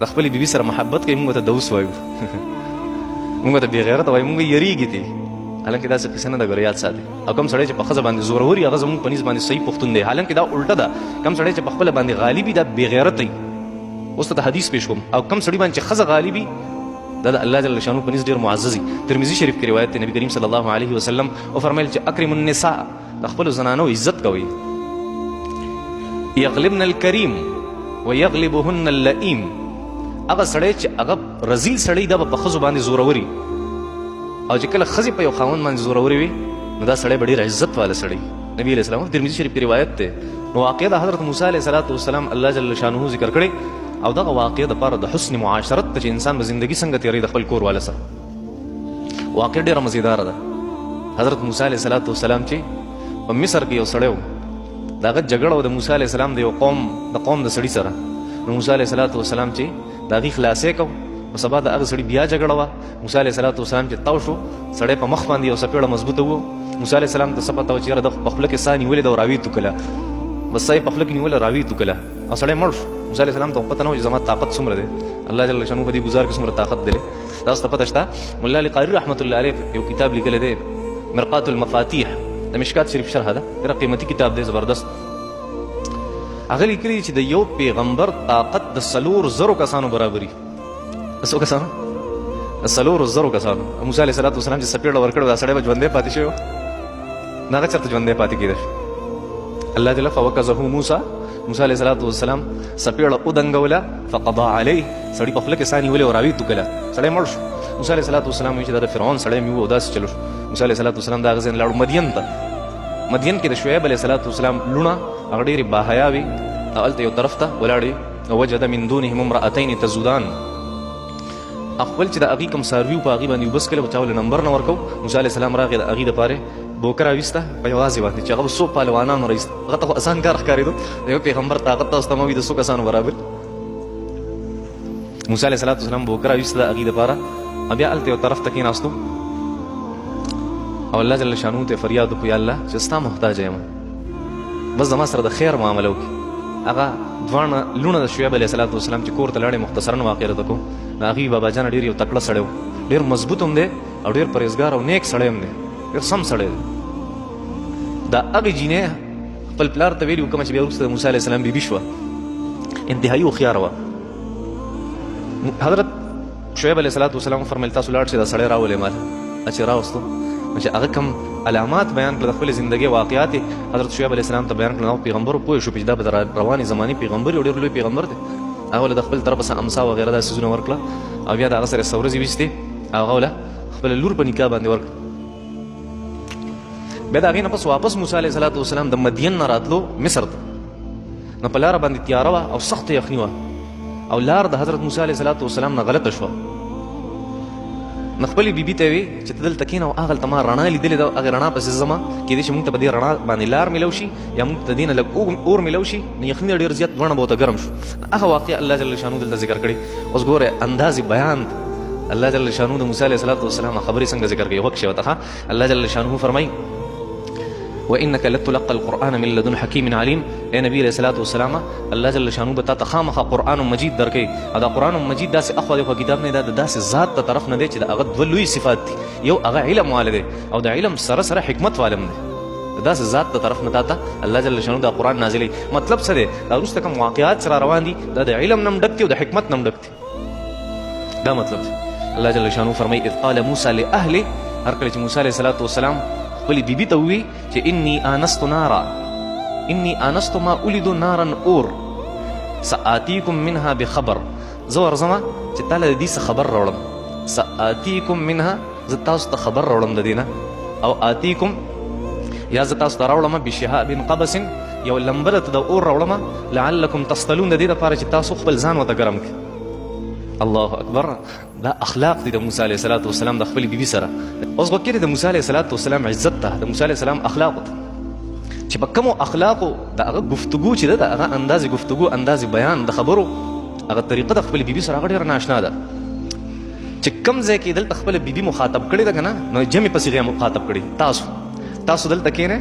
د خپلې بیبي سره محبت کوي، موږ ته دوس وایو موږ ته بې غیرته وایو، موږ یریږي ترې. حالانکې داسې قصه نه ده، ګوره یاد ساتئ. او کوم سړی چې په ښځه باندې زورور وي هغه زموږ په نس باندې صحیح پښتون دی. حالانکې دا الټه ده، کوم سړی چې په خپله باندې غالب وي دا بې غیرته وي. اوس ته حدیث پیش کوم. او کوم سړي باندې چې ښځه غالب وي دا د الله جل شانو په نس ډېر معزز وي. ترمذي شریف کې روایت دی، نبي کریم صلی الله علیه وسلم وفرمایل چې اکرم النساء، د خپلو زنانو عزت کوئ. یغلبن الکریم ویغلبهن اللئیم. هغه سړی چې هغه رزیل سړی دا به په ښځو باندې زوروري، او چې کله ښځې په یو خاوند باندې زوروري وي نو دا سړی به ډېر عزت والا سړی. نبي علیه السلام ترمذي شریف کې روایت دی. نو واقع د حضرت موسی علیه السلام الله جل شانه ذکر کړی، او دغه واقع د پاره د حسن معاشرت ته چې انسان به زندگی څنګه تیروي د خپل کور والا سره، واقع ډېره مزیداره ده. حضرت موسی علیه السلام چې په مصر کې یو سړی و، د هغه جګړه و د موسی علیه السلام د یو قوم د سړي سره. نو موسی علیه السلام چې د هغې خلاصې کو، په سبا د هغه سړي بیا جګړه وه. موسی علیه السلام چې تاو شو، سړی په مخ باندې یو څپېړه مضبوطه و. موسی علیه السلام ته څه پته وه چې یاره د په خوله کې ساه نیولې ده او راویې توکله، بس ساه یې په خوله کې نیوله راویې توکله او سړی مړ شو. موسی علیه السلام ته پته نه و چې زما طاقت څومره دی، الله جل شانو په دې ګزار کې څومره طاقت دی. تاسو ته پته شته؟ ملا علي قاري رحمت الله علیه یو کتاب لیکلی دی، مرقات المفاتیح، د مشکات شریف شرح ده، ډېر قیمتي کتاب دی، زبردست. هغه لیکلي چې د یو پیغمبر طاقت د 4,000 کسانو برابري. د څو کسانو؟ د 4,000 کسانو. موسی علیه السلام چې څپېړه ورکړه دا سړی به ژوندی پاتې شوی و؟ نه، هغه چېرته ژوندی پاتې کېده شي. الله جل فوکزه موسی علیه السلام څپېړه ودنګوله، فقضا علیه، سړي په خوله کې ساه نیولې او راویې توکله، سړی مړ شو. موسی علیه السلام وایي چې دا د فرعون سړی مې و او داسې چلو شو. موسی علیه السلام د هغه ځای نه لاړو مدین ته. مدین کې د شعیب علیه السلام لوڼه هغه ډېرې باحیا وي، او هلته یو طرف ته ولاړې، ووجد من دونهم امرأتین تزودان. خپل چې د هغې کوم څاروي په هغې باندې وبس کړی، چا ولې نمبر نه ورکو. موسی علیه السلام راغی د هغې دپاره بوکه راویسته په یوازې باندې چې هغه به څو پهلوانانو راایسته. هغه ته خو اسان کار ښکارېدو، د یو پیغمبر طاقت تاسو ته مه وي د څو کسانو برابر. موسی علیه السلام بوکه راویسته د هغې دپاره، او بیا هلته یو طرف ته کېناستو او الله جل شانو ته فریاد وکړو، یا الله چې ستا محتاجه یم، بس زما سره د خیر معامله وکړي. هغه دواړه لوڼه د شعیب علیه السلام چې کور ته لاړې، مختصرا واقع راته کوم، د هغې بابا جان ډېر یو تکړه سړی و، ډېر مضبوط هم دی او ډېر پرهېزګار او نیک سړی هم دی، ډېر سم سړی دی. د هغې جینۍ خپل پلار ته ویلي و، کومه چې بیا وروسته د موسی علیه السلام بیبي شوه، انتهایي هوښیاره وه. حضرت شعیب علیه السلام فرمیل تاسو لاړ شئ دا سړی راولئ ماله. چې راوستو چې هغه کوم علامات بیان کړل د خپلې زندګۍ واقعات حضرت شعیب علیه السلام ته بیان کړل، او پیغمبر پوه شو چې دا به د روانې زمانې پیغمبر یو ډېر لوی پیغمبر دی. هغه له د خپل طرفه څه امسا وغیره دا څیزونه ورکړه، او بیا د هغه سره څه ورځې ویستې، او هغه له خپله لور په نکاح باندې ورکړه. بیا د هغې نه پس واپس موسی علیه السلام د مدین نه راتلو مصر ته. نو په لاره باندې تیاره وه او سخته یخني وه، او لار د حضرت موسی علیه السلام نه غلطه شوه. نو خپلې بیبي ته وی چې ته دلته کښېنه او هغلته ما رڼا لیدلې ده، هغې رڼا پسې ځمه، کېدای شي مونږ ته په دې رڼا باندې لار میلو شي، یا مونږ ته دې نه لږ اور میلو شي، نو یخني ډېر زیات دواړه به ورته ګرم شو. هغه واقع الله جل شانو دلته ذکر کړي. اوس ګوره انداز بیان الله جل شانو د موسی علیه السلام خبرې څنګه ذکر کوي. وکښې ورته الله جل شانو فرمایي وإنك لتلقى القرآن من لدن حكيم عليم. اے نبی علیہ السلام الله جل شانو به تا ته خامخا قرآن مجید درکوي، او دا قرآن مجید داسې اخوا دیخوا کتاب نه دی، د داسې ذات ته طرف نه دی چې د هغه دوه لوی صفات دي، یو هغه علم والا دی او د علم سره سره حکمت والم دی. د داسې ذات ته طرف نه تا ته الله جل شانو دا قرآن نازلوي. مطلب څه دی؟ دا وروسته کوم واقعات سره روان دي دا د علم نه هم ډک دي او د حکمت نه هم ډک دي. دا مطلب دی. الله جل شانو فرمایي اذ قال موسی لأهله، هر کله چې موسی علیه السلام خپلې بیبي ته ووایي چې انی آنست ما اولد نارا اور سآتیکم منها بخبر، زه ورځمه چې تا له د دې څه خبر راوړم، سآتیکم منها، زه تاسو ته خبر راوړم د دې نه، او آتیکم یا زه تاسو ته راوړم بشهاب قبس، یو لمبه ته د اور راوړم، لعلکم تصطلون، د دې دپاره چې تاسو خپل ځان ورته ګرم کړي. الله اکبر. دا اخلاق دي د موسی علیه السلام د خپلې بیبي سره. اوس غوږ کړئ د موسی علیه السلام عزت ته، د موسی علیه السلام اخلاقو ته، چې په کومو اخلاقو د هغه ګفتګو چې ده، د هغه اندازې ګفتګو، اندازې بیان، د خبرو هغه طریقه د خپلې بیبي سره هغه ډېره ناشنا ده. چې کوم ځای کې دلته خپله بیبي مخاطب کړې ده که نه، نو جمع په صیغه مخاطب کړي. تاسو دلته کښېنئ،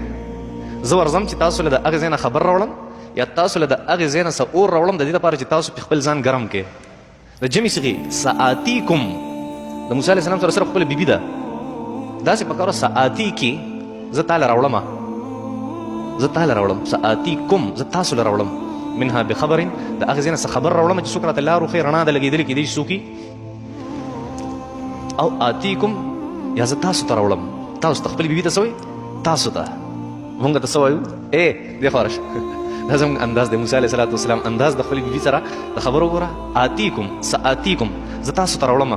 زه ورځم چې تاسو له د هغې ځای نه خبر راوړم، یا تاسو له د هغې ځای نه څه اور راوړم، د دې لپاره چې تاسو په خپل ځان ګرم کړئ. د جمع صيغه سآتيكم د موسی عليه السلام سره خپل بیبي ده داسې پکاره سآتيكي زه تعالی راوړم سآتيكم زه تاسو له راوړم منها بخبر د هغه ځای نه څه خبر راوړم چې څوک راته لار وښیي رڼا د لګېدلې کېدای شي څوک او آتيكم یا زه تاسو ته راوړم تاسو ته خپل بیبي ته څه وایي تاسو ته مونږ ته څه وایو دې خوا راشه دا زموږ انداز د موسی علیه السلام انداز د خپل بیبي سره د خبرو وګوره آتيكم سآتيكم زه تاسو ته راوړم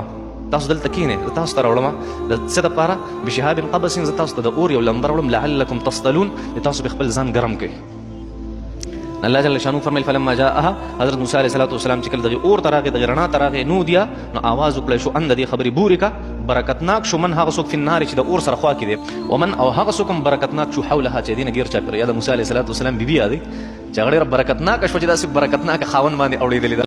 تاسو دلته کښېنئ زه تاسو ته راوړم د څه دپاره بشهاب قبس زه تاسو ته د اور یو لمبه راوړم لعلکم تصطلون چې تاسو به خپل ځان ګرم کړئ الله جل شانو فرمایل فلما جاءها حضرت موسی علیه السلام چې کله دغه اور ته راغی دغه رڼا ته راغی نودیه نو آواز وکړی شو ان د دې خبرې بورکه برکتناک شو من هغه څوک فی النار چې د اور سره خوا کې دی ومن او هغه څوک هم برکتناک شو حولها چې دینه غیر چاپېره یا د موسی علیه السلام بیبي یادې چې هغه ډېره برکتناکه شوه چې داسې برکتناکه خاوند باندې اورېدلې ده